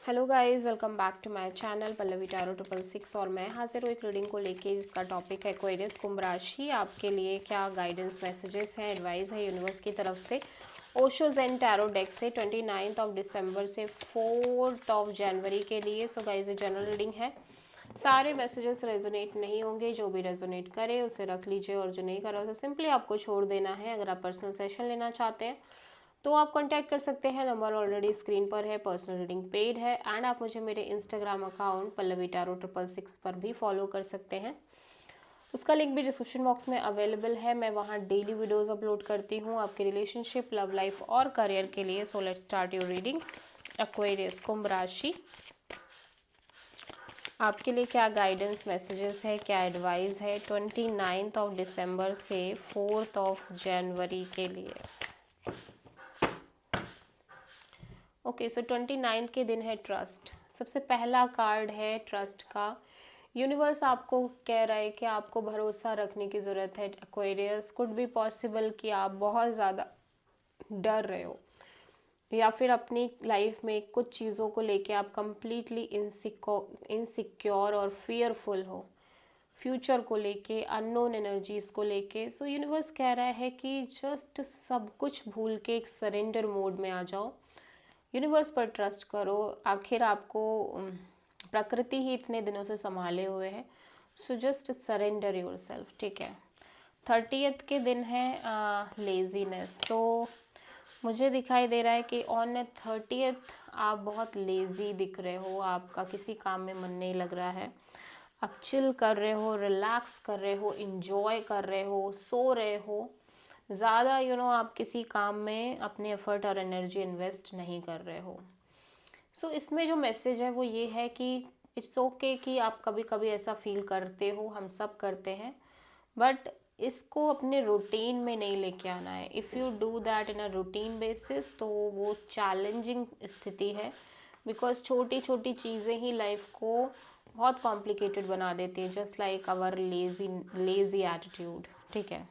Hello guys, welcome back to my channel Pallavi tarot 666 और मैं हाजिर हूँ एक रीडिंग को लेके जिसका टॉपिक है एक्वेरियस कुंभ राशि। आपके लिए क्या गाइडेंस मैसेजेस हैं, एडवाइस है यूनिवर्स की तरफ से ओशो ज़ेन टैरो डेक से 29 दिसंबर से 4 जनवरी के लिए। सो गाइस, ये जनरल रीडिंग है, सारे मैसेजेस रेजोनेट नहीं होंगे। जो भी रेजोनेट करे उसे रख लीजिए और जो नहीं करा उसे सिंपली आपको छोड़ देना है। अगर आप पर्सनल सेशन लेना चाहते हैं तो आप कांटेक्ट कर सकते हैं, नंबर ऑलरेडी स्क्रीन पर है। पर्सनल रीडिंग पेड है एंड आप मुझे मेरे इंस्टाग्राम अकाउंट पल्लवी टैरो 666 पर भी फॉलो कर सकते हैं। उसका लिंक भी डिस्क्रिप्शन बॉक्स में अवेलेबल है। मैं वहाँ डेली वीडियोस अपलोड करती हूँ आपके रिलेशनशिप, लव लाइफ और करियर के लिए। So let's start your reading. Aquarius कुंभ राशि, आपके लिए क्या गाइडेंस मैसेजेस है, क्या एडवाइस है 29 दिसंबर से 4 जनवरी के लिए। ओके, सो 29 के दिन है ट्रस्ट। सबसे पहला कार्ड है ट्रस्ट का। यूनिवर्स आपको कह रहा है कि आपको भरोसा रखने की ज़रूरत है। एक्वेरियस, कुड बी पॉसिबल कि आप बहुत ज़्यादा डर रहे हो या फिर अपनी लाइफ में कुछ चीज़ों को लेके आप कंप्लीटली इनसिक्योर और फियरफुल हो, फ्यूचर को लेके, अननोन एनर्जीज को लेके। सो यूनिवर्स कह रहा है कि जस्ट सब कुछ भूल के एक सरेंडर मोड में आ जाओ, यूनिवर्स पर ट्रस्ट करो। आखिर आपको प्रकृति ही इतने दिनों से संभाले हुए है। सो जस्ट सरेंडर योरसेल्फ, ठीक है। 30th के दिन है लेजीनेस। तो मुझे दिखाई दे रहा है कि ऑन 30th आप बहुत लेज़ी दिख रहे हो, आपका किसी काम में मन नहीं लग रहा है, आप चिल कर रहे हो, रिलैक्स कर रहे हो, इंजॉय कर रहे हो, सो रहे हो। ज़्यादा आप किसी काम में अपने एफर्ट और एनर्जी इन्वेस्ट नहीं कर रहे हो। सो इसमें जो मैसेज है वो ये है कि इट्स ओके कि आप कभी कभी ऐसा फील करते हो, हम सब करते हैं, बट इसको अपने रूटीन में नहीं लेके आना है। If you do that in a routine basis तो वो चैलेंजिंग स्थिति है, बिकॉज छोटी छोटी चीज़ें ही लाइफ को बहुत कॉम्प्लिकेटेड बना देती है, just like our lazy attitude, ठीक है।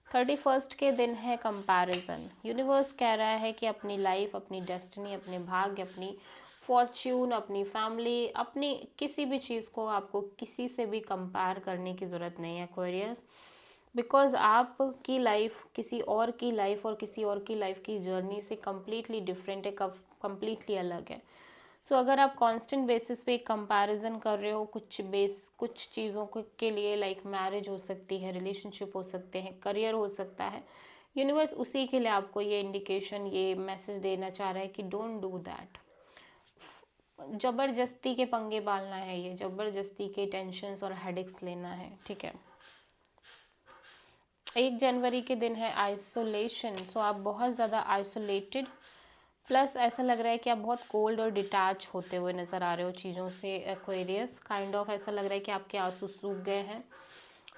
31st के दिन है कंपैरिजन। यूनिवर्स कह रहा है कि अपनी लाइफ, अपनी डेस्टिनी, अपने भाग्य, अपनी फॉर्च्यून, अपनी फैमिली, अपनी किसी भी चीज़ को आपको किसी से भी कंपेयर करने की ज़रूरत नहीं है एक्वेरियस, बिकॉज आपकी लाइफ किसी और की लाइफ और किसी और की लाइफ की जर्नी से कम्प्लीटली डिफरेंट है, कम्प्लीटली अलग है। सो अगर आप कांस्टेंट बेसिस पे एक कंपैरिजन कर रहे हो कुछ चीज़ों के लिए, लाइक मैरिज हो सकती है, रिलेशनशिप हो सकते हैं, करियर हो सकता है, यूनिवर्स उसी के लिए आपको ये इंडिकेशन, ये मैसेज देना चाह रहा है कि डोंट डू दैट। ज़बरदस्ती के पंगे पालना है, ये ज़बरदस्ती के टेंशन्स और हेडेक्स लेना है, ठीक है। 1 जनवरी के दिन है आइसोलेशन। सो आप बहुत ज़्यादा आइसोलेटेड, प्लस ऐसा लग रहा है कि आप बहुत कोल्ड और डिटैच होते हुए नज़र आ रहे हो चीज़ों से एक्वेरियस। काइंड ऑफ ऐसा लग रहा है कि आपके आंसू सूख गए हैं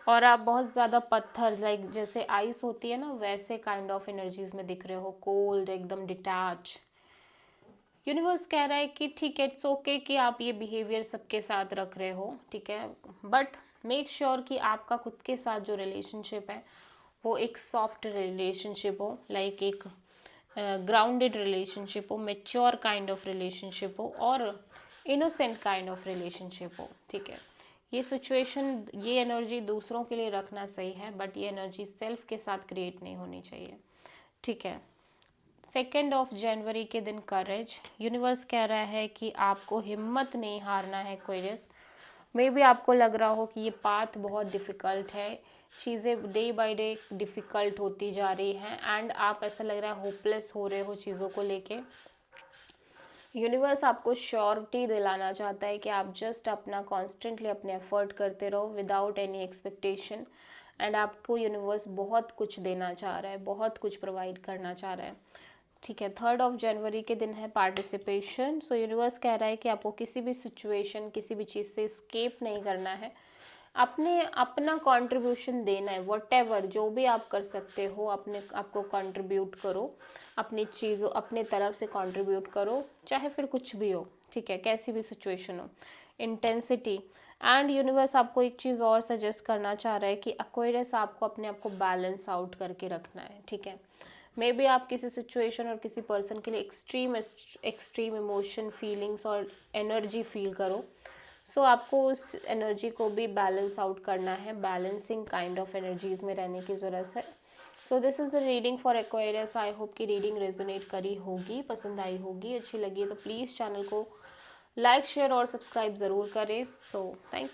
और आप बहुत ज़्यादा पत्थर, लाइक जैसे आइस होती है ना, वैसे काइंड ऑफ एनर्जीज में दिख रहे हो, कोल्ड, एकदम डिटैच। यूनिवर्स कह रहा है कि ठीक है, इट्स ओके कि आप ये बिहेवियर सबके साथ रख रहे हो, ठीक है, बट मेक श्योर कि आपका खुद के साथ जो रिलेशनशिप है वो एक सॉफ्ट रिलेशनशिप हो, लाइक एक ग्राउंडेड रिलेशनशिप हो, मेच्योर काइंड ऑफ रिलेशनशिप हो और इनोसेंट काइंड ऑफ रिलेशनशिप हो, ठीक है। ये सिचुएशन, ये एनर्जी दूसरों के लिए रखना सही है, बट ये एनर्जी सेल्फ के साथ क्रिएट नहीं होनी चाहिए, ठीक है। 2 जनवरी के दिन करेज। यूनिवर्स कह रहा है कि आपको हिम्मत नहीं हारना है एक्वेरियस। मे बी आपको लग रहा हो कि ये पाथ बहुत डिफ़िकल्ट है, चीज़ें डे बाय डे डिफ़िकल्ट होती जा रही हैं एंड आप, ऐसा लग रहा है, होपलेस हो रहे हो चीज़ों को लेके। यूनिवर्स आपको श्योरिटी दिलाना चाहता है कि आप जस्ट अपना कॉन्स्टेंटली अपने एफर्ट करते रहो विदाउट एनी एक्सपेक्टेशन, एंड आपको यूनिवर्स बहुत कुछ देना चाह रहा है, बहुत कुछ प्रोवाइड करना चाह रहा है, ठीक है। 3 जनवरी के दिन है पार्टिसिपेशन। सो यूनिवर्स कह रहा है कि आपको किसी भी सिचुएशन, किसी भी चीज़ से स्केप नहीं करना है, अपना कंट्रीब्यूशन देना है। व्हाटएवर, जो भी आप कर सकते हो, आपको कंट्रीब्यूट करो, अपनी चीज़ों, अपने तरफ से कंट्रीब्यूट करो, चाहे फिर कुछ भी हो, ठीक है, कैसी भी सिचुएशन हो। इंटेंसिटी एंड यूनिवर्स आपको एक चीज़ और सजेस्ट करना चाह रहा है कि एक्वेरियस आपको अपने आप को बैलेंस आउट करके रखना है, ठीक है। मे बी आप किसी सिचुएशन और किसी पर्सन के लिए एक्सट्रीम इमोशन, फीलिंग्स और एनर्जी फील करो। सो आपको उस एनर्जी को भी बैलेंस आउट करना है, बैलेंसिंग काइंड ऑफ एनर्जीज में रहने की ज़रूरत है। So this is the reading for Aquarius. I hope कि रीडिंग रेजोनेट करी होगी, पसंद आई होगी, अच्छी लगी है तो प्लीज़ चैनल को लाइक, शेयर और सब्सक्राइब ज़रूर करें। So thank